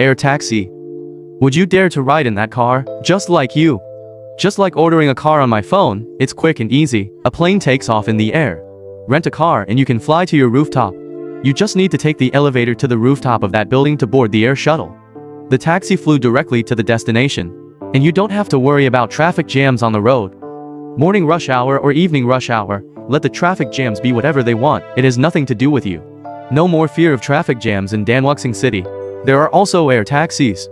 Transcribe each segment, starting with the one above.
Air taxi. Would you dare to ride in that car? Just like you. Just like ordering a car on my phone, it's quick and easy. A plane takes off in the air. Rent a car and you can fly to your rooftop. You just need to take the elevator to the rooftop of that building to board the air shuttle. The taxi flew directly to the destination. And you don't have to worry about traffic jams on the road. Morning rush hour or evening rush hour, let the traffic jams be whatever they want. It has nothing to do with you. No more fear of traffic jams in Danwuxing City. There are also air taxis.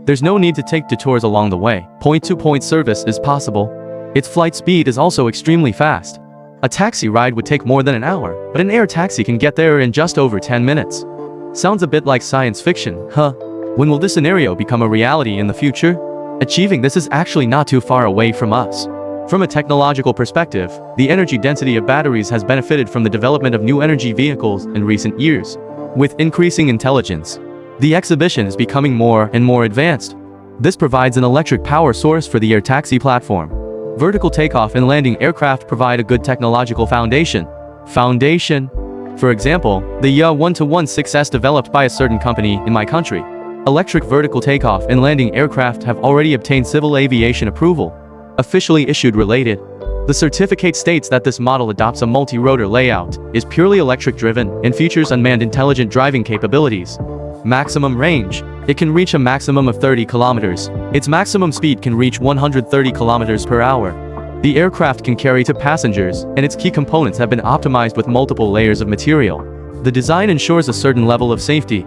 There's no need to take detours along the way. Point-to-point service is possible. Its flight speed is also extremely fast. A taxi ride would take more than an hour, but an air taxi can get there in just over 10 minutes. Sounds a bit like science fiction, huh? When will this scenario become a reality in the future? Achieving this is actually not too far away from us. From a technological perspective, the energy density of batteries has benefited from the development of new energy vehicles in recent years. With increasing intelligence, the exhibition is becoming more and more advanced. This provides an electric power source for the air taxi platform. Vertical takeoff and landing aircraft provide a good technological foundation. For example, the YA-121-6S developed by a certain company in my country. Electric vertical takeoff and landing aircraft have already obtained civil aviation approval. Officially issued related. The certificate states that this model adopts a multi-rotor layout, is purely electric-driven, and features unmanned intelligent driving capabilities. Maximum range. It can reach a maximum of 30 kilometers. Its maximum speed can reach 130 kilometers per hour. The aircraft can carry 2 passengers, and its key components have been optimized with multiple layers of material. The design ensures a certain level of safety.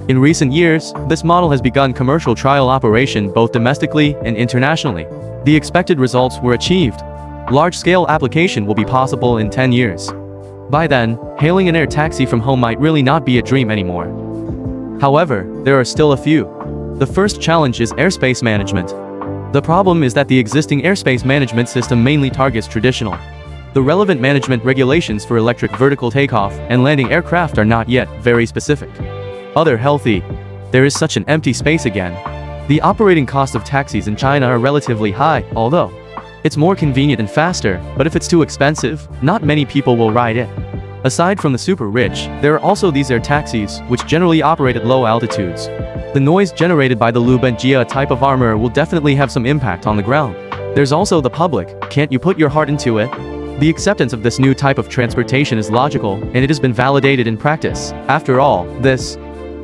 In recent years, this model has begun commercial trial operation both domestically and internationally. The expected results were achieved. Large-scale application will be possible in 10 years. By then, hailing an air taxi from home might really not be a dream anymore. However, there are still a few. The first challenge is airspace management. The problem is that the existing airspace management system mainly targets traditional. The relevant management regulations for electric vertical takeoff and landing aircraft are not yet very specific. Other healthy. There is such an empty space again. The operating costs of taxis in China are relatively high, although it's more convenient and faster, but if it's too expensive, not many people will ride it. Aside from the super rich, there are also these air taxis, which generally operate at low altitudes. The noise generated by the Lubanjia type of armor will definitely have some impact on the ground. There's also the public. Can't you put your heart into it? The acceptance of this new type of transportation is logical, and it has been validated in practice. After all,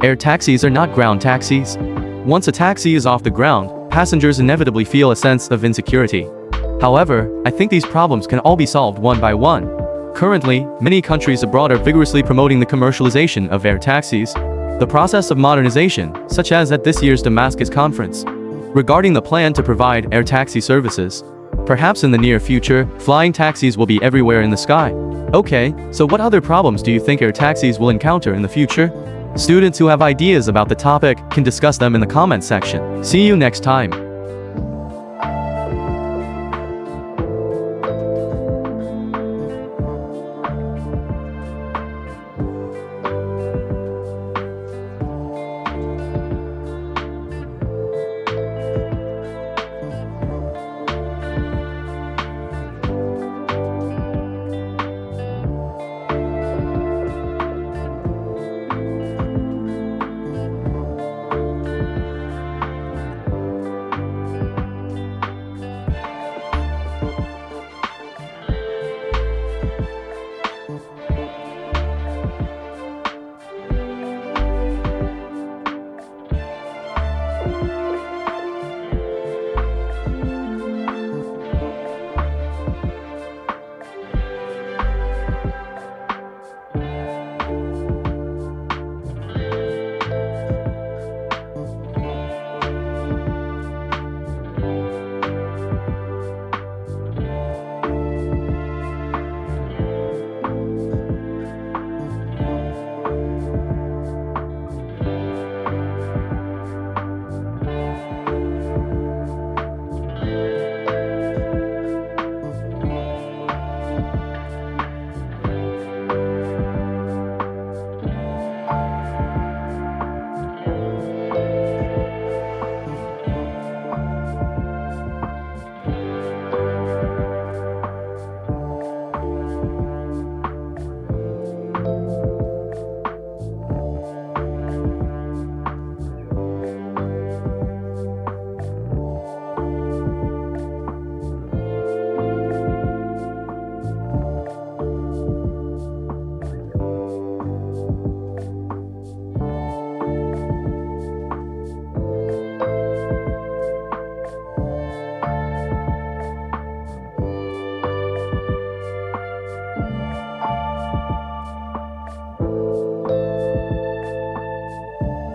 air taxis are not ground taxis. Once a taxi is off the ground, passengers inevitably feel a sense of insecurity. However, I think these problems can all be solved one by one. Currently, many countries abroad are vigorously promoting the commercialization of air taxis. The process of modernization, such as at this year's Damascus conference. Regarding the plan to provide air taxi services, perhaps in the near future, flying taxis will be everywhere in the sky. Okay, so what other problems do you think air taxis will encounter in the future? Students who have ideas about the topic can discuss them in the comment section. See you next time.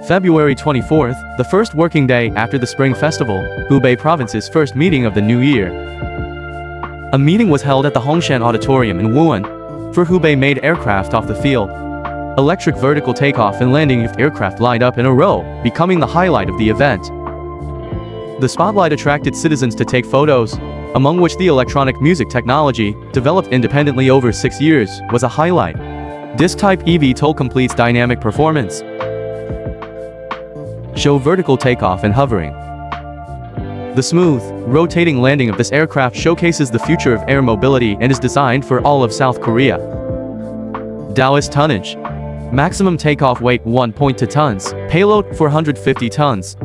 February 24th, the first working day after the Spring Festival, Hubei Province's first meeting of the new year. A meeting was held at the Hongshan Auditorium in Wuhan for Hubei-made aircraft off the field. Electric vertical takeoff and landing of aircraft lined up in a row, becoming the highlight of the event. The spotlight attracted citizens to take photos, among which the electronic music technology, developed independently over 6 years, was a highlight. Disc-type eVTOL completes dynamic performance. Show vertical takeoff and hovering. The smooth, rotating landing of this aircraft showcases the future of air mobility and is designed for all of South Korea. Taoist tonnage. Maximum takeoff weight 1.2 tons, payload 450 tons.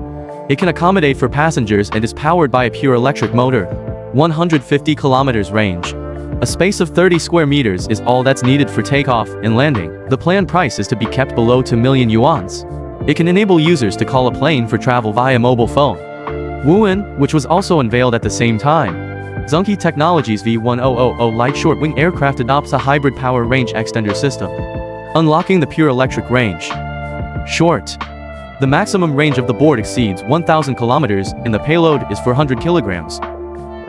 It can accommodate for passengers and is powered by a pure electric motor. 150 kilometers range. A space of 30 square meters is all that's needed for takeoff and landing. The planned price is to be kept below 2 million yuans. It can enable users to call a plane for travel via mobile phone. Wuhan, which was also unveiled at the same time. Zunke Technologies V1000 light short-wing aircraft adopts a hybrid power range extender system, unlocking the pure electric range. Short. The maximum range of the board exceeds 1,000 kilometers and the payload is 400 kilograms.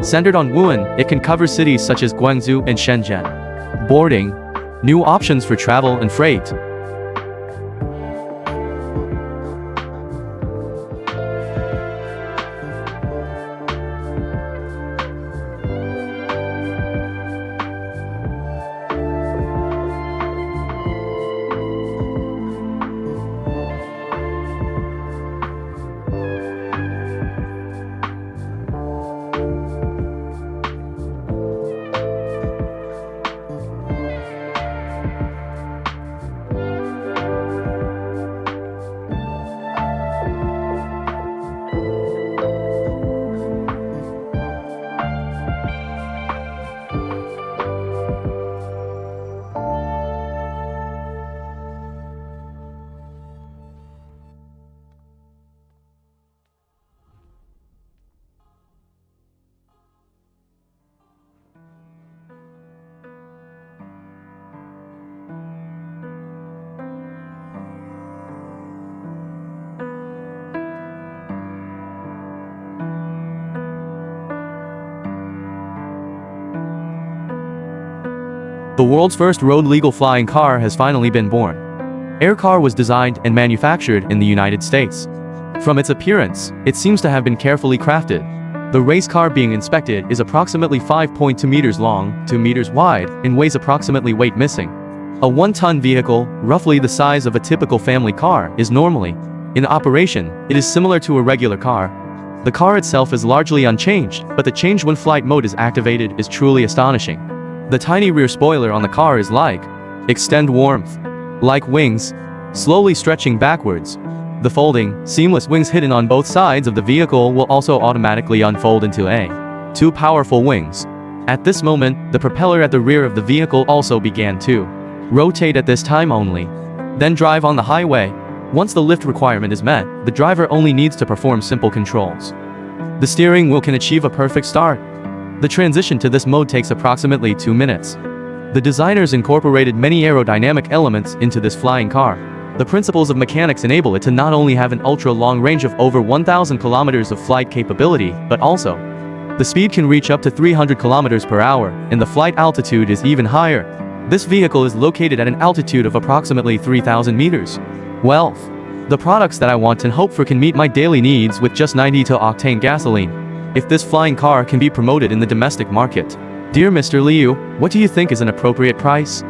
Centered on Wuhan, it can cover cities such as Guangzhou and Shenzhen. Boarding. New options for travel and freight. The world's first road-legal flying car has finally been born. Aircar was designed and manufactured in the United States. From its appearance, it seems to have been carefully crafted. The race car being inspected is approximately 5.2 meters long, 2 meters wide, and weighs approximately weight missing. A 1-ton vehicle, roughly the size of a typical family car, is normally in operation. It is similar to a regular car. The car itself is largely unchanged, but the change when flight mode is activated is truly astonishing. The tiny rear spoiler on the car is like extend warmth. Like wings, slowly stretching backwards. The folding, seamless wings hidden on both sides of the vehicle will also automatically unfold into two powerful wings. At this moment, the propeller at the rear of the vehicle also began to rotate at this time only. Then drive on the highway. Once the lift requirement is met, the driver only needs to perform simple controls. The steering wheel can achieve a perfect start. The transition to this mode takes approximately 2 minutes. The designers incorporated many aerodynamic elements into this flying car. The principles of mechanics enable it to not only have an ultra-long range of over 1,000 kilometers of flight capability, but also, the speed can reach up to 300 kilometers per hour, and the flight altitude is even higher. This vehicle is located at an altitude of approximately 3,000 meters. Well, the products that I want and hope for can meet my daily needs with just 92-octane gasoline. If this flying car can be promoted in the domestic market. Dear Mr. Liu, what do you think is an appropriate price?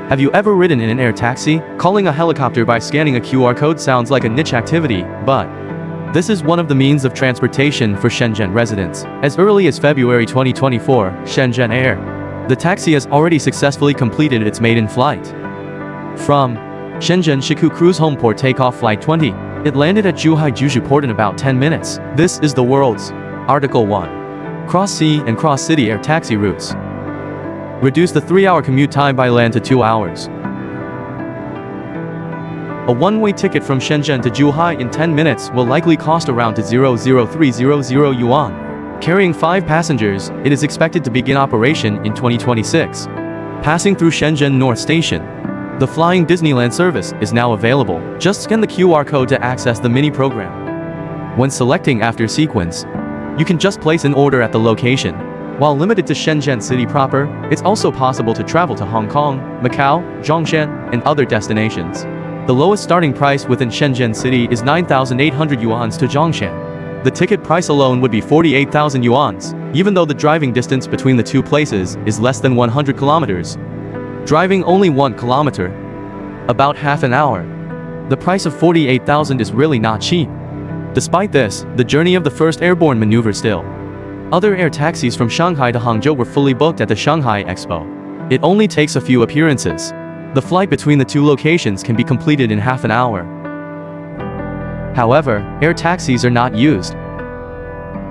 Have you ever ridden in an air taxi? Calling a helicopter by scanning a QR code sounds like a niche activity, but this is one of the means of transportation for Shenzhen residents. As early as February 2024, Shenzhen Air, the taxi has already successfully completed its maiden flight. From Shenzhen Shiku Cruise Homeport Takeoff Flight 20, it landed at Zhuhai Jushu Port in about 10 minutes. This is the world's Article 1. Cross-sea and cross-city air taxi routes. Reduce the 3-hour commute time by land to 2 hours. A one-way ticket from Shenzhen to Zhuhai in 10 minutes will likely cost around to 0.00300 yuan. Carrying 5 passengers, it is expected to begin operation in 2026. Passing through Shenzhen North Station, the Flying Disneyland service is now available. Just scan the QR code to access the mini program. When selecting after sequence, you can just place an order at the location. While limited to Shenzhen city proper, it's also possible to travel to Hong Kong, Macau, Zhongshan, and other destinations. The lowest starting price within Shenzhen city is 9,800 yuan to Zhongshan. The ticket price alone would be 48,000 yuan, even though the driving distance between the two places is less than 100 kilometers. Driving only 1 kilometer, about half an hour. The price of 48,000 is really not cheap. Despite this, the journey of the first airborne maneuver still. Other air taxis from Shanghai to Hangzhou were fully booked at the Shanghai Expo. It only takes a few appearances. The flight between the two locations can be completed in half an hour. However, air taxis are not used.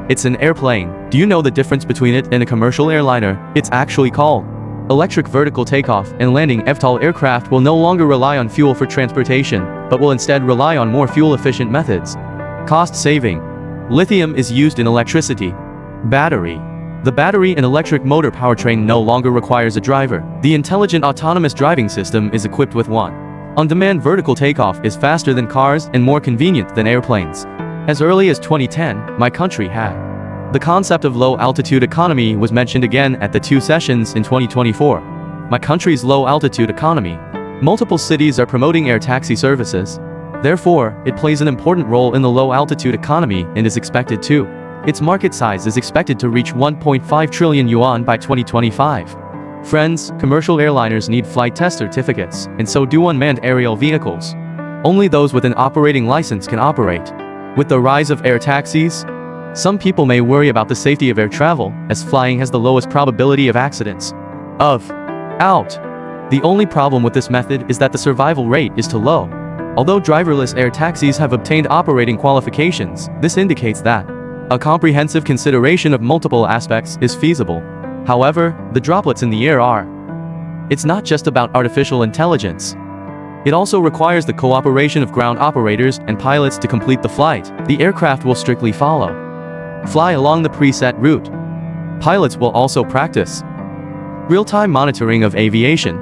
It's an airplane. Do you know the difference between it and a commercial airliner? It's actually called electric vertical takeoff and landing. eVTOL aircraft will no longer rely on fuel for transportation, but will instead rely on more fuel-efficient methods. Cost saving. Lithium is used in electricity. Battery. The battery and electric motor powertrain no longer requires a driver. The intelligent autonomous driving system is equipped with one. On-demand vertical takeoff is faster than cars and more convenient than airplanes. As early as 2010, my country had. The concept of low-altitude economy was mentioned again at the 2 sessions in 2024. My country's low-altitude economy. Multiple cities are promoting air taxi services. Therefore, it plays an important role in the low-altitude economy and is expected to. Its market size is expected to reach 1.5 trillion yuan by 2025. Friends, commercial airliners need flight test certificates, and so do unmanned aerial vehicles. Only those with an operating license can operate. With the rise of air taxis, some people may worry about the safety of air travel, as flying has the lowest probability of accidents. The only problem with this method is that the survival rate is too low. Although driverless air taxis have obtained operating qualifications, this indicates that a comprehensive consideration of multiple aspects is feasible. However, the droplets in the air are. It's not just about artificial intelligence. It also requires the cooperation of ground operators and pilots to complete the flight. The aircraft will strictly fly along the preset route. Pilots will also practice real-time monitoring of aviation,